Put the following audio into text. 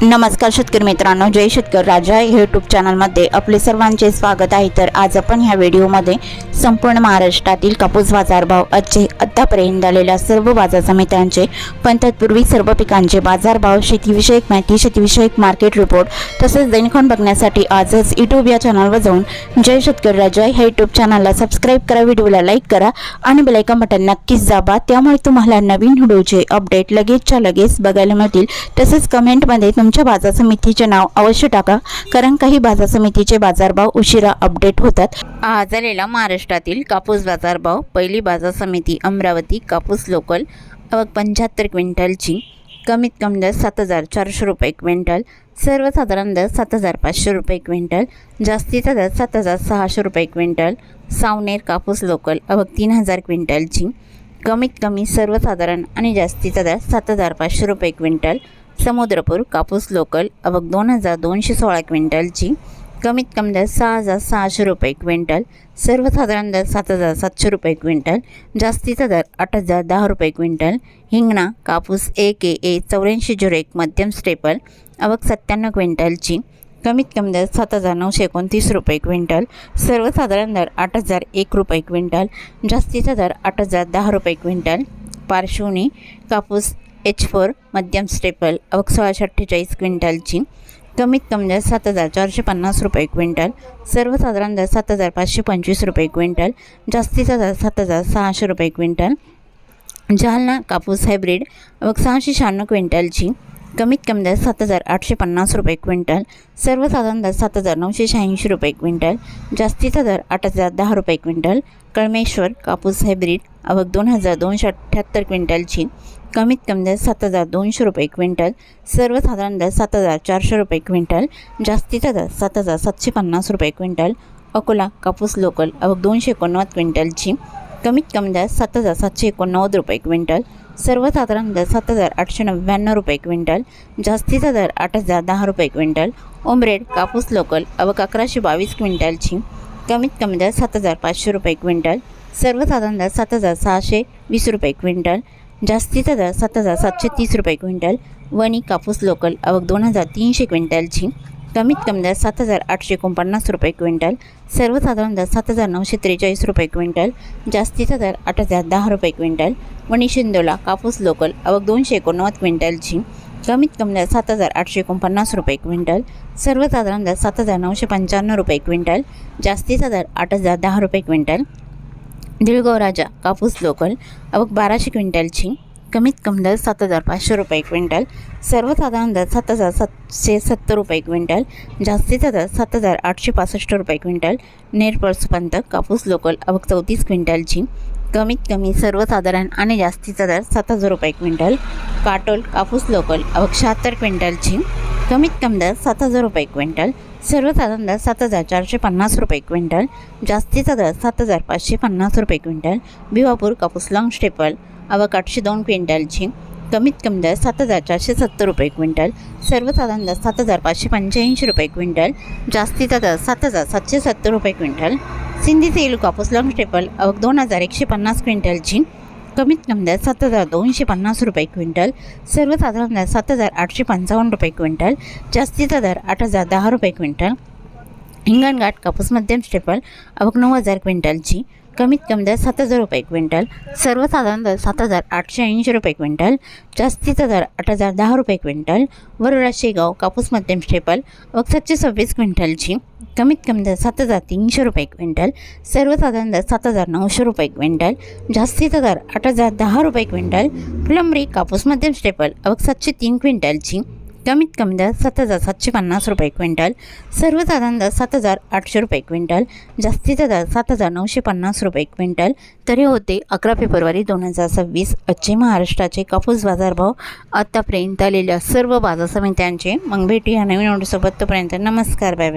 नमस्कार शेतकरी मित्रांनो, जय शेतकरी राजा यूट्यूब चॅनलमध्ये आपले सर्वांचे स्वागत आहे। तर आज आपण ह्या व्हिडिओमध्ये संपूर्ण महाराष्ट्रातील कापूस बाजारभाव आतापर्यंत झालेल्या सर्व बाजार समित्यांचे पण तत्पूर्वी सर्व पिकांचे बाजारभाव, शेतीविषयक माहिती, शेतीविषयक मार्केट रिपोर्ट तसेच दैनिक बघण्यासाठी आजच यूट्यूब या चॅनलवर जाऊन जय शेतकरी राजा ह्या यूट्यूब चॅनलला सबस्क्राईब करा, व्हिडिओला लाईक करा आणि बेल आयकॉन बटन नक्कीच दाबा, त्यामुळे तुम्हाला नवीन व्हिडिओचे अपडेट लगेचच्या लगेच बघायला मिळतील। तसेच कमेंटमध्ये तुमच्या बाजार समितीचे नाव अवश्य टाका, कारण काही बाजार समितीचे बाजारभाव उशिरा अपडेट होतात। आज झालेला महाराष्ट्रातील कापूस बाजारभाव, पहिली बाजार समिती अमरावती कापूस लोकल, आवक 75 क्विंटलची, कमीत कमी दर 7400 रुपये क्विंटल, सर्वसाधारण दर 7500 रुपये क्विंटल, जास्तीचा दर 7600 रुपये क्विंटल। सावनेर कापूस लोकल, आवक 3000 क्विंटलची, कमीत कमी सर्वसाधारण आणि जास्तीचा दर 7500 रुपये क्विंटल। समुद्रपूर कापूस लोकल, आवक 2216 क्विंटलची, कमीत कमी दर 6600 रुपये क्विंटल, सर्वसाधारण दर 7700 रुपये क्विंटल, जास्तीचा दर 8010 रुपये क्विंटल। हिंगणा कापूस AKA 8401 मध्यम स्टेपल, आवक 97 क्विंटलची, कमीत कमी दर 7929 रुपये क्विंटल, सर्वसाधारण दर 8001 रुपये क्विंटल, जास्तीचा दर 8010 रुपये क्विंटल। पार्श्वनी कापूस H4 मध्यम स्टेपल, आवक 1648 क्विंटलची, कमीत कमी दर 7450 रुपये क्विंटल, सर्वसाधारण दर 7525 रुपये क्विंटल, जास्तीचा दर 7600 रुपये क्विंटल। जालना कापूस हायब्रिड, आवक 696 क्विंटलची, कमीत कमी दर 7850 रुपये क्विंटल, सर्वसाधारण दर 7986 रुपये क्विंटल, जास्तीचा दर 8010 रुपये क्विंटल। कळमेश्वर कापूस हायब्रिड, आवक 2278 क्विंटलची, कमीत कमी दर 7200 रुपये क्विंटल, सर्वसाधारण दर 7400 रुपये क्विंटल, जास्तीचा दर 7750 रुपये क्विंटल। अकोला कापूस लोकल, आवक 289 क्विंटलची, कमीत कमी दर 7789 रुपये क्विंटल, सर्वसाधारण दर 7899 रुपये क्विंटल, जास्तीचा दर 8010 रुपये क्विंटल। उमरेड कापूस लोकल, आवक 1122 क्विंटलची, कमीत कमी दर 7500 रुपये क्विंटल, सर्वसाधारण दर 7620 रुपये क्विंटल, जास्तीचा दर 7730 रुपये क्विंटल। वणी कापूस लोकल, आवक 2300 क्विंटलची, कमीत कमी दर 7849 रुपये क्विंटल, सर्वसाधारण दर 7943 रुपये क्विंटल, जास्तीचा दर 8010 रुपये क्विंटल। वणी शिंदोला कापूस लोकल, आवक 289 क्विंटलची, कमीत कमी दर 7849 रुपये क्विंटल, सर्वसाधारण दर 7995 रुपये क्विंटल, जास्तीचा दर 8010 रुपये क्विंटल। दिळगाव राजा कापूस लोकल, आवक 1200 क्विंटलची, कमीत कमी दर 7500 रुपये क्विंटल, सर्वसाधारण दर 7770 रुपये क्विंटल, जास्तीचा दर 7865 रुपये क्विंटल। नेरपळसुपंत कापूस लोकल, आवक 34 क्विंटलची, कमीत कमी सर्वसाधारण आणि जास्तीचा दर 7000 रुपये क्विंटल। काटोल कापूस लोकल, आवक 76 क्विंटलची, कमीत कमी दर 7000 रुपये क्विंटल, सर्वसाधारण दर 7450 रुपये क्विंटल, जास्तीचा दर 7550 रुपये क्विंटल। भिवापूर कापूस लॉंग स्टेपल, आवक 802 क्विंटलची, कमीत कमी दर 7470 रुपये क्विंटल, सर्वसाधारण दर 7585 रुपये क्विंटल, जास्तीचा दर 7770 रुपये क्विंटल। सिंधी सेलू कापूस लॉंग स्टेपल, आवक 2150 क्विंटलची, कमीत कमी दर 7250 रुपये क्विंटल, सर्वसाधारण दर 7855 रुपये क्विंटल, जास्तीचा दर 8010 रुपये क्विंटल। हिंगणघाट कापूस मध्यम स्टेपल, आवक 9000 क्विंटलची, कमीत कमी दर 7000 रुपये क्विंटल, सर्वसाधारण दर 7880 रुपये क्विंटल, जास्तीचा दर 8010 रुपये क्विंटल। वरोरा शेगाव कापूस मध्यम स्टेपल, आवक 726 क्विंटलची, कमीत कमी दर 7300 रुपये क्विंटल, सर्वसाधारण दर 7900 रुपये क्विंटल, जास्तीचा दर 8010 रुपये क्विंटल। फुलंब्री कापूस मध्यम स्टेपल, आवक 703 क्विंटलची, कमीत कमी दर 7750 रुपये क्विंटल, सर्वसाधारण दर 7800 रुपये क्विंटल, जास्तीचा दर 7950 रुपये क्विंटल। तर हे होते 11 फेब्रुवारी 2026 आजचे महाराष्ट्राचे कापूस बाजारभाव आतापर्यंत आलेल्या सर्व बाजार समित्यांचे। मग भेटूया नवीन व्हिडिओसोबत, तोपर्यंत नमस्कार, बाय बाय।